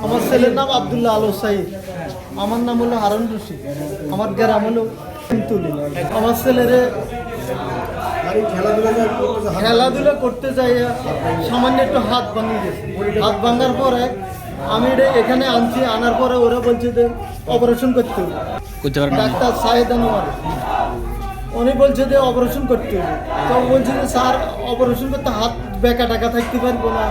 আমার ছেলের নাম আব্দুল্লাহ আল সাইদ, আমার নাম হলো হারুন রশিদ, আমার গ্রাম হলো তুলি। আমার ছেলেরে খেলাধুলা করতে যাই সামান্য একটু হাত ভাঙিয়ে গেছে। হাত ভাঙার পরে আমি এখানে আনছি, আনার পরে ওরা বলছে যে অপারেশন করতে হবে। ডাক্তার সাহেদ আনোয়ার উনি বলছে যে অপারেশন করতে হবে। তো বলছে যে স্যার অপারেশন করতে হাত বেঁকা টাকা থাকতে পারবো না,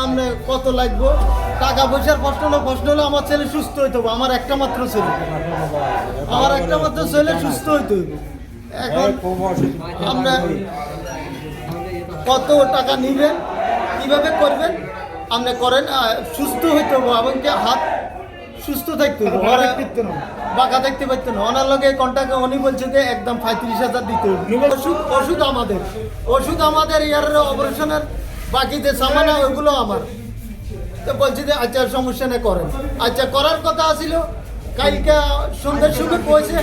আমরা কত লাগবো, টাকা পয়সার প্রশ্ন না, প্রশ্ন হলো আমার ছেলে সুস্থ হইতে হবে। আমার একটা মাত্র ছেলে, সুস্থ হইতে হবে। এখন আমরা কত টাকা নিবেন, কিভাবে করবেন আপনি করেন, সুস্থ হইতে হবে এবং হাত সুস্থ থাকতে হবে, বাঁকা দেখতে পারতো না। ওনার লগে কন্ট্যাক্টে উনি বলছে যে একদম 35,000 দিতে হবে। ওষুধ আমাদের ইয়ার অপারেশনের বাকি যে সামানা ওইগুলো আমার। তো বলছে যে আচ্ছা সমস্যা নেই করেন। আচ্ছা করার কথা আসিল কালকে সন্ধ্যের সময় কইছে,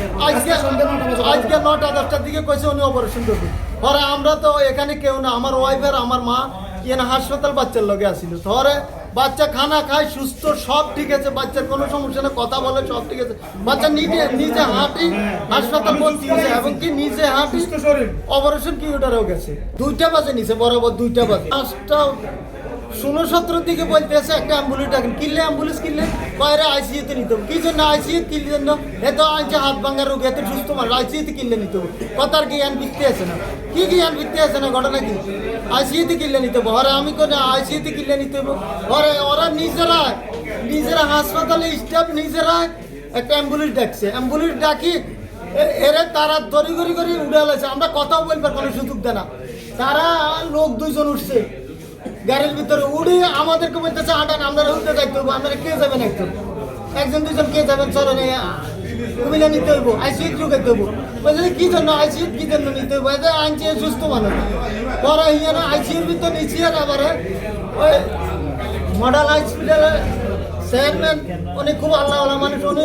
আজকে 9টা-10টার দিকে কইছে উনি অপারেশন করবে। পরে আমরা তো এখানে কেউ না, আমার ওয়াইফের আমার মা এখানে হাসপাতাল বাচ্চার লগে আসিল। ধরে বাচ্চা খানা খায়, সুস্থ, সব ঠিক আছে, বাচ্চার কোনো সমস্যা না, কথা বলে সব ঠিক আছে। বাচ্চা নিজে হাঁটি হাসপাতাল ভর্তি হয়েছে এবং কি নিজে হাঁটি অপারেশন কিউটারও গেছে। 2টা বাজে নিছে, বরাবর 2টা বাজে। 5:16-17 দিকে বলতেছে একটা অ্যাম্বুলেন্স ডাকেন, কিনলে অ্যাম্বুলেন্স কিনলে বাইরে আইসিইউতে নিতে হবে। কি জন্য আইসিইউ কি জন্য? এত আনছে হাত ভাঙার রোগ, এত সুস্থ মানুষ আইসিইউতে কিনলে নিতে হবে। কথার জ্ঞান ভিত্তি আছে না, কি জ্ঞান ভিত্তি আছে না, ঘটনা কি আইসিইউতে কিনলে নিতে হবে। ওরা আমি কোনো আইসিইউতে কিনলে নিতে হবে। ওরা নিজেরা হাসপাতালে স্টাফ নিজেরা একটা অ্যাম্বুলেন্স ডাকছে, অ্যাম্বুলেন্স ডাকি এরা তারা দড়ি করে উড়ে লাগছে। আমরা কথাও বলবার কোনো সুযোগ দেয় না। তারা লোক 2জন উঠছে গাড়ির ভিতরে উড়ে আমাদেরকে বলতেছে আটান, আমরা উঠতে যাইতে হবো, আপনারা কে যাবেন? একজন 2জন কে যাবেন? চলো কুমিল্লা নিতে হইব, আইসিইউ ঢুকাইতে হইব। বলছে কি জন্য আইসিইউ কি জন্য নিতে হইব? এটা আনছে সুস্থ মানুষ। পরে ইয়ে আইসিইউর ভিতরে নিচ্ছি, আর আবার ওই মডেল হসপিটালে চেয়ারম্যান উনি খুব আল্লাহ মানুষ, উনি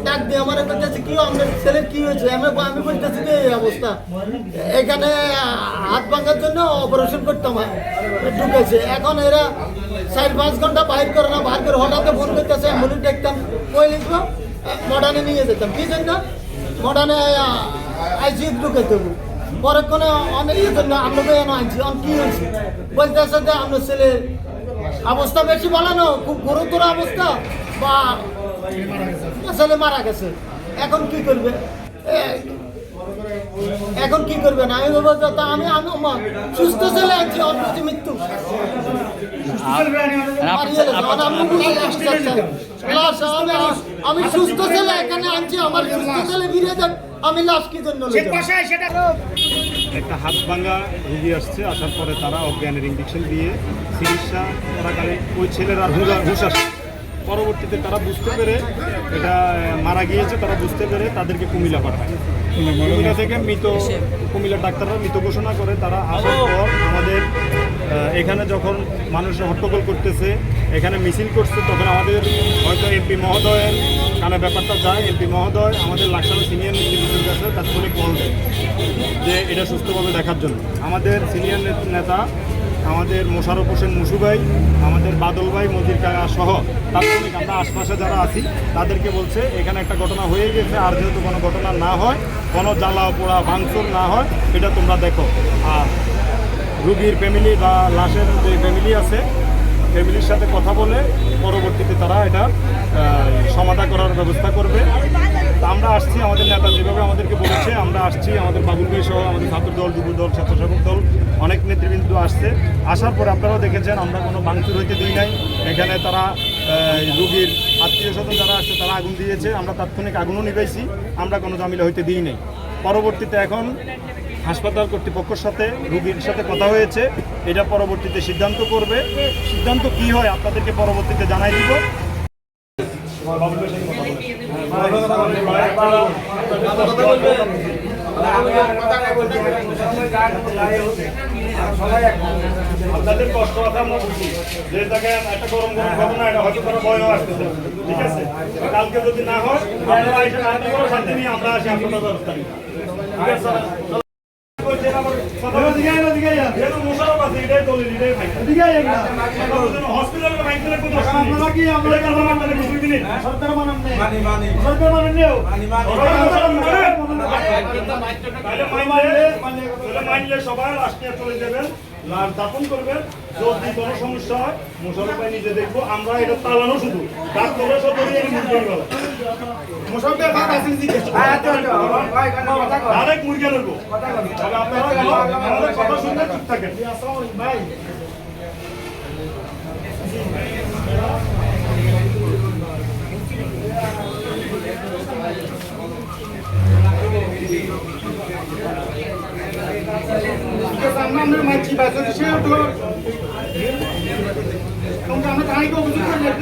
ডাক দিয়ে আমার বলতেছে কি আপনার ছেলের কি হয়েছে? আমি বলতেছি যে এই অবস্থা, এখানে হাত ভাঙার জন্য অপারেশন করতাম ঢুকেছে। এখন এরা 4-5 ঘন্টা বাইর করে না, বাইর করে হঠাৎ ফোন করতেছে, অ্যাম্বুলেন্স দেখতাম, কই লিখবো মডার্নে নিয়ে যেতাম। কি জন্য? মডার্নে আইসিইউ ঢুকে দেবো। পরে কোনো অনেক ইয়ে জন্য আপনাকে আনছি, কি হয়েছে? বলতেছে যে আপনার ছেলে অবস্থা বেশি ভালো না, খুব গুরুতর অবস্থা, বা ছেলে মারা গেছে। এখন কি করবে? এখন কি করবেন? আমি বলবো আমি সুস্থ ছেলে আনছি, অন্য মৃত্যু আমি সুস্থ ছেলে এখানে আনছি, আমার সুস্থ ছেলে ফিরে যান, আমি লাশ কি জন্য? একটা হাত ভাঙা রুগী আসছে, আসার পরে তারা অজ্ঞানের ইঞ্জেকশন দিয়ে চিকিৎসা করাকালীন ওই ছেলের আর হুঁশ আসে। পরবর্তীতে তারা বুঝতে পেরে এটা মারা গিয়েছে, তারা বুঝতে পেরে তাদেরকে কুমিল্লা পাঠায়। কুমিল্লা থেকে মৃত, কুমিল্লার ডাক্তাররা মৃত ঘোষণা করে। তারা আসার পর আমাদের এখানে যখন মানুষ হট্টগোল করতেছে, এখানে মিছিল করছে, তখন আমাদের হয়তো এমপি মহোদয়ের কানে ব্যাপারটা যায়। এমপি মহোদয় আমাদের লাকসামের সিনিয়র নেতৃবৃন্দের কাছে তাৎক্ষণিক কল দেয় যে এটা সুস্থভাবে দেখার জন্য। আমাদের সিনিয়র নেতা আমাদের মোশাররফ হোসেন মুসু ভাই, আমাদের বাদল ভাই, মজির কাকা সহ তাৎক্ষণিক আমরা আশপাশে যারা আছি তাদেরকে বলছে এখানে একটা ঘটনা হয়ে গেছে, আর যেহেতু কোনো ঘটনা না হয়, কোনো জ্বালা পোড়া ভাঙচুর না হয়, এটা তোমরা দেখো। আর রুগীর ফ্যামিলি বা লাশের যে ফ্যামিলি আছে, ফ্যামিলির সাথে কথা বলে পরবর্তীতে তারা এটা সমাধা করার ব্যবস্থা করবে। তা আমরা আসছি, আমাদের নেতা যেভাবে আমাদেরকে বলেছে আমরা আসছি, আমাদের বাবুল ভাই সহ আমাদের ছাত্র দল, যুব দল, স্বেচ্ছাসেবক দল অনেক নেতৃবৃন্দ আসছে। আসার পরে আপনারাও দেখেছেন আমরা কোনো ভাঙচুর হইতে দিই নাই। এখানে তারা রুগীর আত্মীয় স্বজন যারা আসছে তারা আগুন দিয়েছে, আমরা তাৎক্ষণিক আগুনও নিভাইছি, আমরা কোনো ঝামেলা হইতে দিই নাই। পরবর্তীতে এখন হাসপাতাল কর্তৃপক্ষের সাথে রুগীর সাথে কথা হয়েছে, এটা পরবর্তীতে সিদ্ধান্ত করবে। সিদ্ধান্ত কি হয় আপনাদেরকে পরবর্তীতে জানাই দিব। আপনাদের কষ্ট আছে আমরা বুঝি, যে দেখেন একটা গরম গরম ঘটনা, এটা হয়তো কোনো ভয়ও আসতেছে, ঠিক আছে। কালকে যদি না হয় আপনারা এসে রান্না করে শান্তি নিয়ে আমরা আসি হাসপাতাল ব্যবস্থা নিই, ঠিক আছে। সবাই লাস্টে চলে যাবেন, লাশ দাপন করবেন। যদি কোনো সমস্যা হয় মোশাররফ ভাই নিজে দেখবো, আমরা এটা তালানো শুধু ডাক্তারের সাথে ডাইরেক্ট মুরগি আনবো। তবে আপনারা আমাদের কথা শুনতে চুপ থাকেন। ভাই আমরা মাইছি বাসে সে তো আমরা থানায় অভিযোগ করলে